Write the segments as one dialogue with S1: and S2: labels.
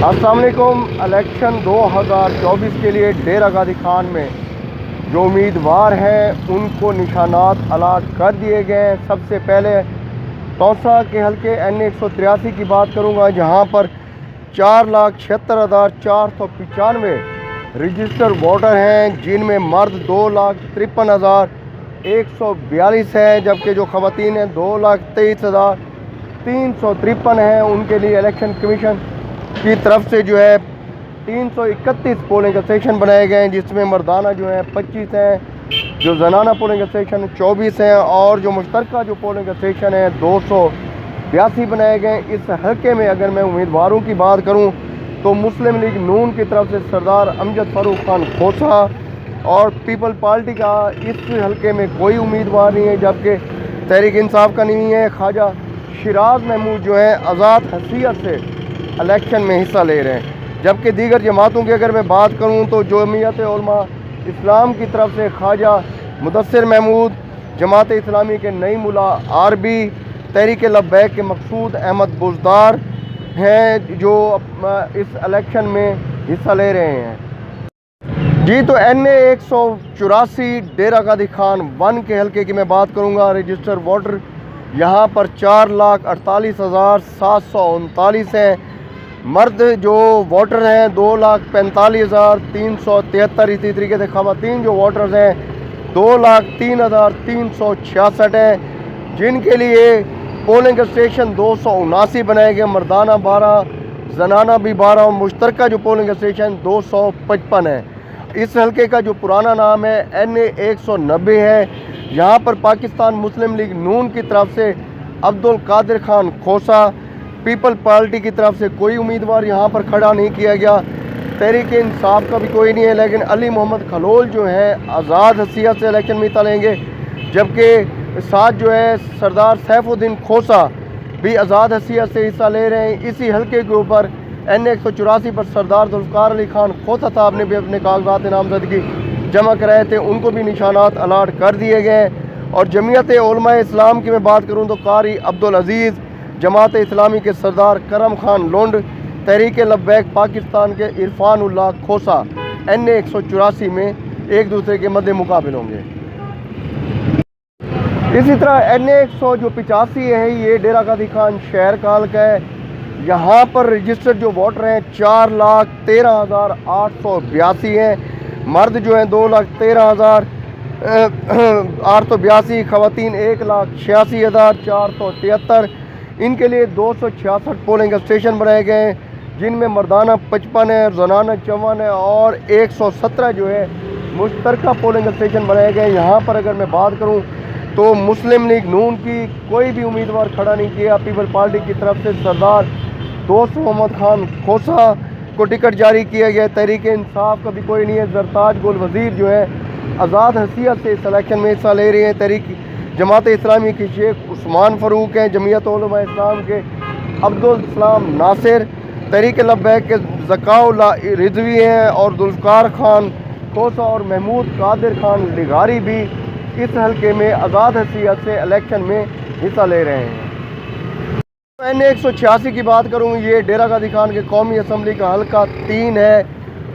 S1: अस्सलाम वालेकुम। इलेक्शन 2024 के लिए डेरा गाजी खान में जो उम्मीदवार हैं उनको निशानात अलाट कर दिए गए हैं। सबसे पहले तौसा के हल्के NA 183 की बात करूंगा, जहां पर 4,76,495 रजिस्टर वोटर हैं, जिनमें मर्द 2,53,142 हैं, जबकि जो ख़वातीन हैं 2,23,353 हैं। उनके लिए इलेक्शन कमीशन की तरफ से जो है 331 पोलिंग स्टेशन बनाए गए हैं, जिसमें मर्दाना जो है 25 हैं, जो जनाना पोलिंग स्टेशन 24 हैं, और जो मुश्तरका जो पोलिंग स्टेशन है 282 बनाए गए हैं। इस हल्के में अगर मैं उम्मीदवारों की बात करूं तो मुस्लिम लीग नून की तरफ से सरदार अमजद फारूक खान खोसा और पीपल पार्टी का इस हल्के में कोई उम्मीदवार नहीं है, जबकि तहरीक इंसाफ का नहीं है। ख्वाजा शिराज महमूद जो है आज़ाद हसीयत से इलेक्शन में हिस्सा ले रहे हैं। जबकि दीगर जमातों की अगर मैं बात करूं तो जमीयत उलमा इस्लाम की तरफ से ख्वाजा मुदस्सिर महमूद, जमात इस्लामी के नई मुला आरबी, तहरीक लब्बैक के मकसूद अहमद बुज़दार हैं, जो इस इलेक्शन में हिस्सा ले रहे हैं। जी, तो NA 184 डेरा गाजी खान 1 के हल्के की मैं बात करूंगा। रजिस्टर वोटर यहाँ पर 4,48,739 हैं। मर्द जो वोटर हैं 2,45,373। इसी तरीके से ख़वातीन जो वोटर्स हैं 2,03,366 हैं, जिनके लिए पोलिंग स्टेशन 279 बनाए गए। मर्दाना 12, जनाना भी 12 और मुश्तरका जो पोलिंग स्टेशन 255 है। इस हल्के का जो पुराना नाम है NA 190 है। यहाँ पर पाकिस्तान मुस्लिम लीग नून की तरफ से अब्दुल कादिर खान खोसा, पीपल पार्टी की तरफ से कोई उम्मीदवार यहाँ पर खड़ा नहीं किया गया। तहरीक इंसाफ का भी कोई नहीं है, लेकिन अली मोहम्मद खलोल जो है आज़ाद हसीयत से इलेक्शन में हिस्सा लेंगे। जबकि साथ जो है सरदार सैफुद्दीन खोसा भी आज़ाद हसीयत से हिस्सा ले रहे हैं। इसी हल्के के ऊपर NA 184 पर सरदार जुल्फ़िकार अली खान खोसा साहब ने भी अपने कागजात नामजदगी जमा कराए थे, उनको भी निशानात अलाट कर दिए गए। और जमीयत उलमा इस्लाम की मैं बात करूँ तो कारी अब्दुल अजीज़, जमात इस्लामी के सरदार करम खान लोंड, तहरीक लब्बैक पाकिस्तान के इरफान उल्लाह खोसा NA 184 में एक दूसरे के मद्दे मुकाबिल होंगे। इसी तरह NA 185 है, ये डेरा गाजी खान शहर का हल्का है। यहाँ पर रजिस्टर्ड जो वोटर हैं 4,13,882 हैं। मर्द जो हैं 2,13,882, ख़वातीन 1,86,473। इनके लिए 266 पोलिंग स्टेशन बनाए गए हैं, जिनमें मर्दाना 55 है, जनाना 54 है, और 117 जो है मुश्तरका पोलिंग स्टेशन बनाए गए हैं। यहाँ पर अगर मैं बात करूँ तो मुस्लिम लीग नून की कोई भी उम्मीदवार खड़ा नहीं किया। पीपल पार्टी की तरफ से सरदार दोस्त मोहम्मद खान खोसा को टिकट जारी किया गया। तहरीक इंसाफ का भी कोई नहीं है। जरताज गुल वज़ीर जो है आज़ाद हसीयत से इस इलेक्शन में हिस्सा ले रहे हैं। तहरीक जमात इस्लामी के शेख उस्मान फ़ारूक हैं, जमीयत उलमा इस्लाम के अब्दुल सलाम नासिर, तहरीक लब्बैक के ज़काउल्लाह रिजवी हैं, और जुल्फ़िकार खान खोसा और महमूद कादिर खान लिगारी भी इस हल्के में आज़ाद हसीयत से इलेक्शन में हिस्सा ले रहे हैं। NA 186 की बात करूँ, ये डेरा गाजी खान के कौमी असम्बली का हल्का 3 है,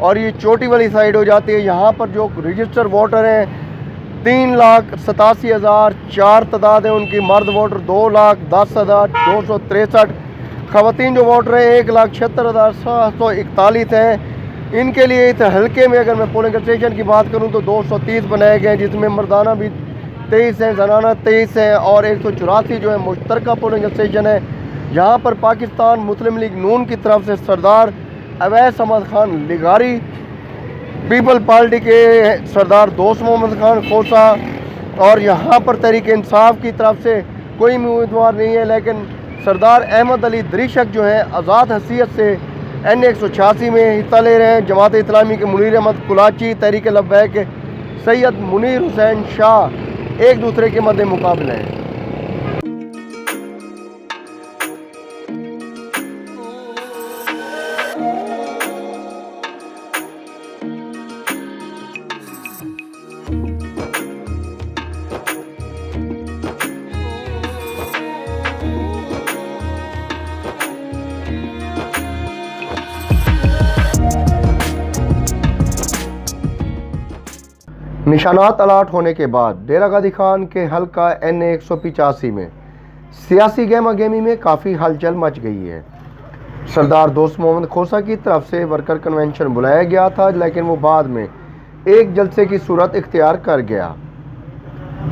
S1: और ये चोटी वाली साइड हो जाती है। यहाँ पर जो रजिस्टर वोटर हैं 3,87,004 तादाद है उनकी। मर्द वोटर 2,10,263। ख़वातीन जो वोटर हैं 1,76,741 हैं। इनके लिए इस हल्के में अगर मैं पोलिंग स्टेशन की बात करूं तो 230 बनाए गए हैं, जिसमें मर्दाना भी 23 हैं, जनाना 23 हैं, और 184 जो है मुश्तरका पोलिंग स्टेशन है। यहाँ पर पाकिस्तान मुस्लिम लीग नून की तरफ से सरदार अवैस अहमद खान लिगारी, पीपल पार्टी के सरदार दोस्त मोहम्मद खान खोसा, और यहाँ पर तहरीक इंसाफ की तरफ से कोई उम्मीदवार नहीं है, लेकिन सरदार अहमद अली दरीशक जो है आज़ाद हसीयत से NA 186 में हिस्सा ले रहे हैं। जमात इस्लामी के मुनीर अहमद कुलाची, तहरीक लब्बैक के सैयद मुनीर हुसैन शाह एक दूसरे के मद्दे मुकाबले हैं। نشانات الاٹ ہونے کے بعد ڈیرہ غازی خان کے حلقہ NA 185 میں سیاسی گہما گہمی میں کافی ہلچل مچ گئی ہے۔ سردار دوست محمد کھوسہ کی طرف سے ورکر کنونشن بلایا گیا تھا، لیکن وہ بعد میں ایک جلسے کی صورت اختیار کر گیا۔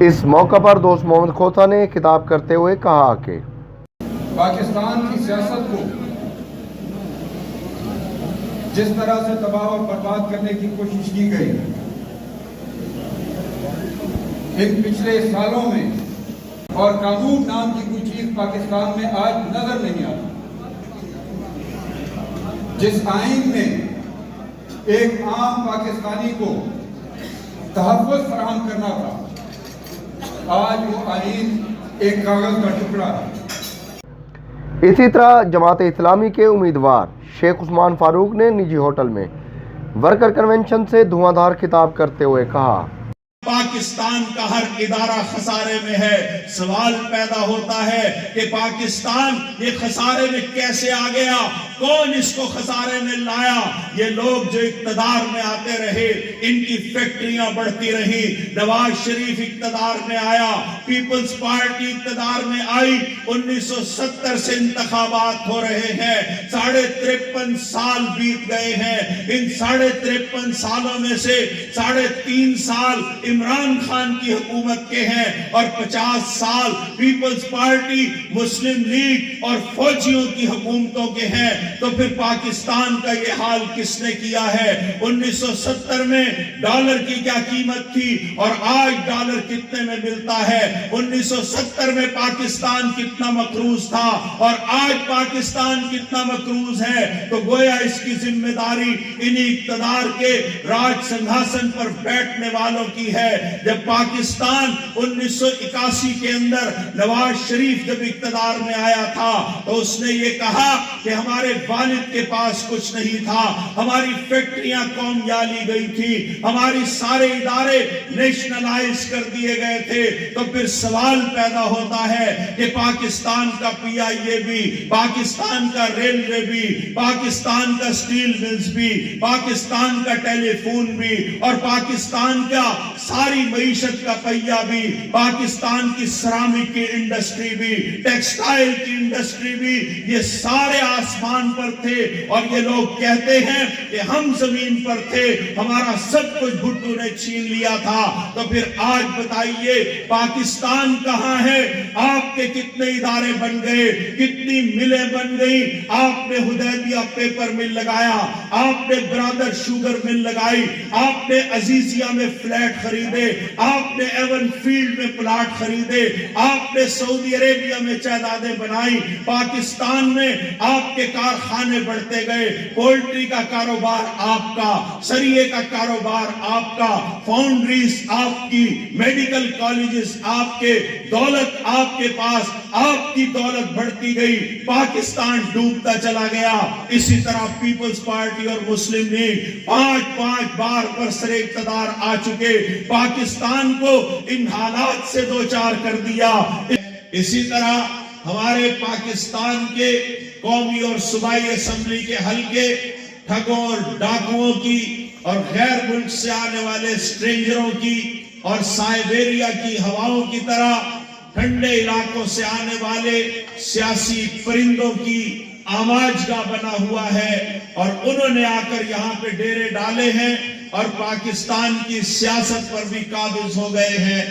S1: اس موقع پر دوست محمد کھوسہ نے خطاب کرتے ہوئے کہا کہ
S2: پاکستان کی سیاست کو جس طرح سے تباہ و برباد کرنے کی کوشش کی گئی، ان پچھلے سالوں میں اور قانون نام کی کوئی چیز پاکستان میں آج نظر نہیں آتی۔ جس آئین میں ایک عام پاکستانی کو تحفظ فراہم کرنا تھا، آج وہ آئین ایک کاغذ کا ٹکڑا ہے۔
S1: اسی طرح جماعت اسلامی کے امیدوار شیخ عثمان فاروق نے نجی ہوٹل میں ورکر کنونشن سے دھواں خطاب کرتے ہوئے کہا،
S3: پاکستان کا ہر ادارہ خسارے میں ہے۔ سوال پیدا ہوتا ہے کہ پاکستان یہ خسارے میں کیسے آ گیا؟ کون اس کو خسارے میں لایا؟ یہ لوگ جو اقتدار میں آتے رہے، ان کی فیکٹریاں بڑھتی رہی۔ نواز شریف اقتدار میں آیا، پیپلز پارٹی اقتدار میں آئی، 1970 سے انتخابات ہو رہے ہیں، 53.5 سال بیت گئے ہیں۔ ان 53.5 سالوں میں سے 3.5 سال عمران خان کی حکومت کے ہیں اور 50 سال پیپلز پارٹی، مسلم لیگ اور فوجیوں کی حکومتوں کے ہیں۔ تو پھر پاکستان کا یہ حال کس نے کیا ہے؟ 1970 میں ڈالر کی کیا قیمت تھی اور آج ڈالر کتنے میں ملتا ہے؟ 1970 میں پاکستان کتنا مقروض تھا اور آج پاکستان کتنا مقروض ہے؟ تو گویا اس کی ذمہ داری انہی اقتدار کے راج سنگھاسن پر بیٹھنے والوں کی ہے۔ جب پاکستان 1981 کے اندر نواز شریف جب اقتدار میں آیا تھا تو اس نے یہ کہا کہ ہمارے والد کے پاس کچھ نہیں تھا، ہماری فیکٹریاں قومیہ لی گئی تھی، ہماری سارے ادارے نیشنلائز کر دیے گئے تھے۔ تو پھر سوال پیدا ہوتا ہے کہ پاکستان کا PIA بھی، پاکستان کا ریلوے بھی، پاکستان کا سٹیل ملز بھی، پاکستان کا ٹیلی فون بھی اور پاکستان کا ساری معیشت کا پہیہ بھی، پاکستان کی سرامک کی انڈسٹری بھی، ٹیکسٹائل کی انڈسٹری بھی، یہ سارے آسمان پر تھے اور یہ لوگ کہتے ہیں کہ ہم زمین پر تھے، ہمارا سب کچھ بھٹو نے چھین لیا تھا۔ تو پھر آج بتائیے پاکستان کہاں ہے؟ آپ کے کتنے ادارے بن گئے، کتنی ملیں بن گئی؟ آپ نے حدیبیہ پیپر مل لگایا، آپ نے برادر شوگر مل لگائی، آپ نے عزیزیہ میں فلیٹ خریدے، آپ نے ایون فیلڈ میں پلاٹ خریدے، آپ نے سعودی عربیہ میں جائیدادیں بنائی، پاکستان میں آپ کے کارخانے بڑھتے گئے، پولٹری کا کاروبار آپ کا، سریے کا کاروبار آپ کا، فاؤنڈریز آپ کی، میڈیکل کالجز آپ کے، دولت آپ کے پاس، آپ کی دولت بڑھتی گئی، پاکستان ڈوبتا چلا گیا۔ اسی طرح پیپلز پارٹی اور مسلم لیگ 5 بار برسر اقتدار آ چکے، پاکستان کو ان حالات سے دوچار کر دیا۔ اسی طرح ہمارے پاکستان کے قومی اور صوبائی اسمبلی کے حلقے ٹھگوں اور ڈاکوؤں کی اور غیر ملک سے آنے والے سٹرینجروں کی اور سائبیریا کی ہواؤں کی طرح ٹھنڈے علاقوں سے آنے والے سیاسی پرندوں کی آماجگاہ بنا ہوا ہے اور انہوں نے آ کر یہاں پہ ڈیرے ڈالے ہیں اور پاکستان کی سیاست پر بھی قابض ہو گئے ہیں۔